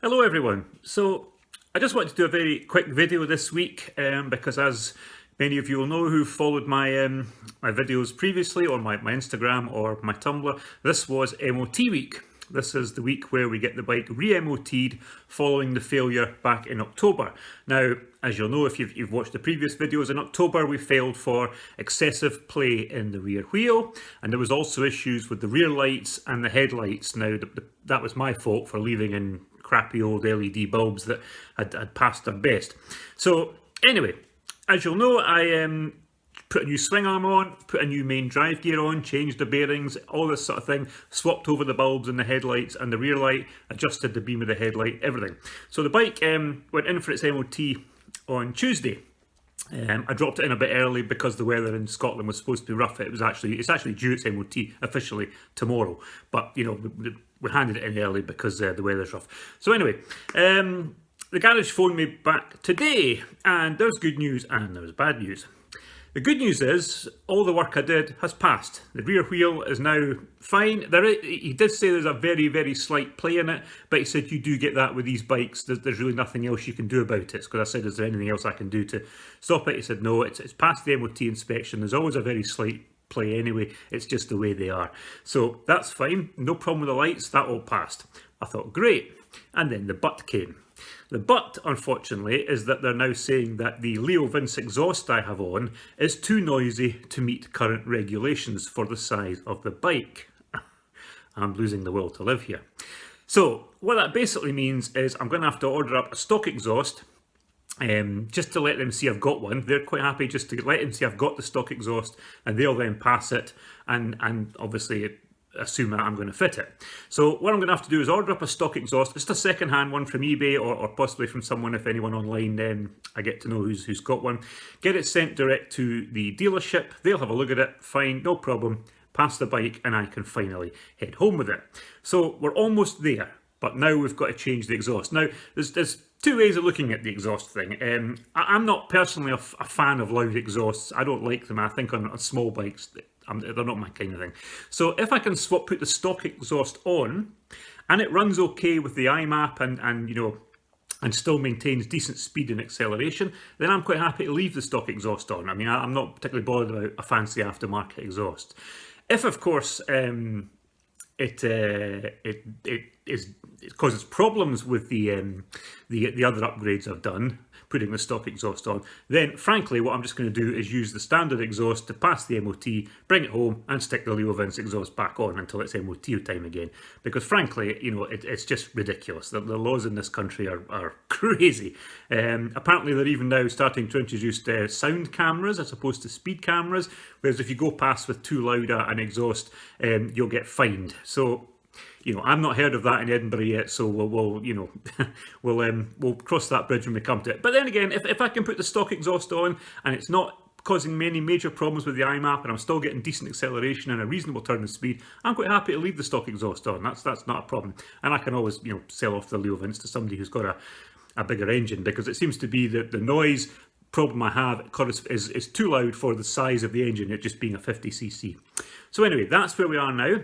Hello everyone. So I just wanted to do a very quick video this week because, as many of you will know who've followed my videos previously on my Instagram or my Tumblr, this was MOT week. This is the week where we get the bike re-MOT'd following the failure back in October. Now, as you'll know if you've watched the previous videos, in October we failed for excessive play in the rear wheel, and there was also issues with the rear lights and the headlights. Now, that was my fault for leaving in crappy old LED bulbs that had passed their best. So anyway, as you'll know, I put a new swing arm on, put a new main drive gear on, changed the bearings, all this sort of thing, swapped over the bulbs in the headlights and the rear light, adjusted the beam of the headlight, everything. So the bike went in for its MOT on Tuesday. I dropped it in a bit early because the weather in Scotland was supposed to be rough. It's actually due its MOT officially tomorrow, but you know, we handed it in early because the weather's rough. So anyway, the garage phoned me back today, and there's good news and there's bad news. The good news is all the work I did has passed. The rear wheel is now fine. He did say there's a very, very slight play in it, but he said you do get that with these bikes. There's really nothing else you can do about it. Because I said, is there anything else I can do to stop it? He said, no, it's passed the MOT inspection. There's always a very slight play anyway. It's just the way they are. So that's fine. No problem with the lights. That all passed. I thought, great. And then the but came. The but, unfortunately, is that they're now saying that the Leo Vince exhaust I have on is too noisy to meet current regulations for the size of the bike. I'm losing the will to live here. So what that basically means is I'm going to have to order up a stock exhaust just to let them see I've got one. They're quite happy just to let them see I've got the stock exhaust, and they'll then pass it and obviously assume that I'm going to fit it. So what I'm going to have to do is order up a stock exhaust, just a second-hand one from eBay or possibly from someone, if anyone online I get to know who's got one. Get it sent direct to the dealership. They'll have a look at it. Fine, no problem. Pass the bike and I can finally head home with it. So we're almost there, but now we've got to change the exhaust. Now, there's two ways of looking at the exhaust thing. I'm not personally a fan of loud exhausts. I don't like them. I think on small bikes, they're not my kind of thing. So if I can put the stock exhaust on and it runs okay with the iMap and still maintains decent speed and acceleration, then I'm quite happy to leave the stock exhaust on. I mean, I'm not particularly bothered about a fancy aftermarket exhaust. If, of course, it causes problems with the other upgrades I've done, putting the stock exhaust on, then frankly what I'm just going to do is use the standard exhaust to pass the MOT, bring it home and stick the Leo Vince exhaust back on until it's MOT time again, because frankly, you know, it's just ridiculous. The laws in this country are crazy. Apparently they're even now starting to introduce sound cameras as opposed to speed cameras, whereas if you go past with too loud an exhaust, you'll get fined. So, you know, I've not heard of that in Edinburgh yet, so we'll cross that bridge when we come to it. But then again, if I can put the stock exhaust on and it's not causing me any major problems with the iMap and I'm still getting decent acceleration and a reasonable turn of speed, I'm quite happy to leave the stock exhaust on. That's not a problem. And I can always, you know, sell off the Leo Vince to somebody who's got a bigger engine, because it seems to be that the noise problem I have is too loud for the size of the engine, it just being a 50cc. So anyway, that's where we are now.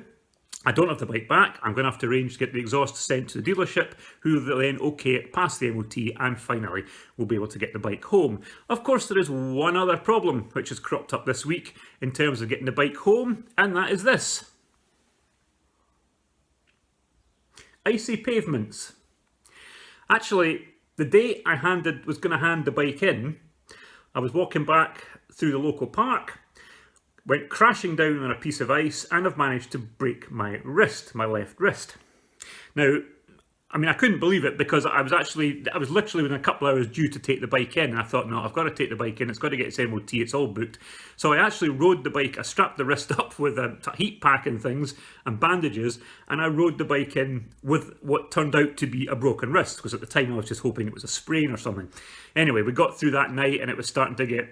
I don't have the bike back. I'm going to have to arrange to get the exhaust sent to the dealership, who will then okay it, pass the MOT, and finally we'll be able to get the bike home. Of course, there is one other problem which has cropped up this week in terms of getting the bike home, and that is this. Icy pavements. Actually, the day I was going to hand the bike in, I was walking back through the local park, went crashing down on a piece of ice, and I've managed to break my wrist, my left wrist. Now, I mean, I couldn't believe it, because I was literally within a couple of hours due to take the bike in, and I thought, no, I've got to take the bike in, it's got to get its MOT, it's all booked. So I actually rode the bike, I strapped the wrist up with a heat pack and things and bandages, and I rode the bike in with what turned out to be a broken wrist, because at the time I was just hoping it was a sprain or something. Anyway, we got through that night and it was starting to get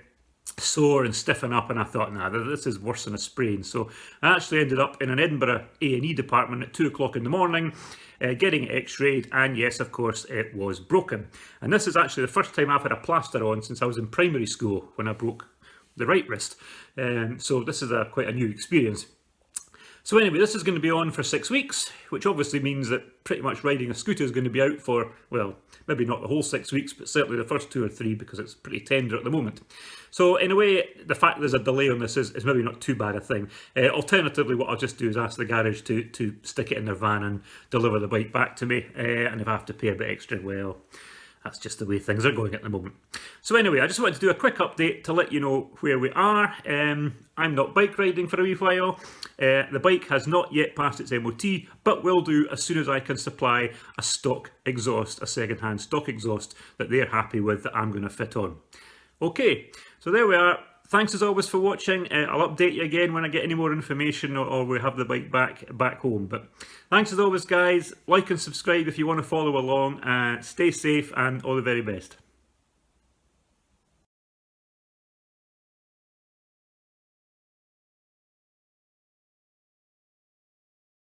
sore and stiffen up, and I thought, nah, this is worse than a sprain. So I actually ended up in an Edinburgh A&E department at 2 o'clock in the morning, getting it x-rayed, and yes, of course, it was broken. And this is actually the first time I've had a plaster on since I was in primary school, when I broke the right wrist. So this is quite a new experience. So anyway, this is going to be on for 6 weeks, which obviously means that pretty much riding a scooter is going to be out for, well, maybe not the whole 6 weeks, but certainly the first 2 or 3 because it's pretty tender at the moment. So in a way, the fact there's a delay on this is maybe not too bad a thing. Alternatively, what I'll just do is ask the garage to stick it in their van and deliver the bike back to me, and if I have to pay a bit extra, well, that's just the way things are going at the moment. So anyway, I just wanted to do a quick update to let you know where we are. I'm not bike riding for a wee while. The bike has not yet passed its MOT, but will do as soon as I can supply a stock exhaust, a second-hand stock exhaust that they're happy with that I'm going to fit on. Okay, so there we are. Thanks as always for watching. I'll update you again when I get any more information or we have the bike back home. But thanks as always, guys. Like and subscribe if you want to follow along. Stay safe and all the very best.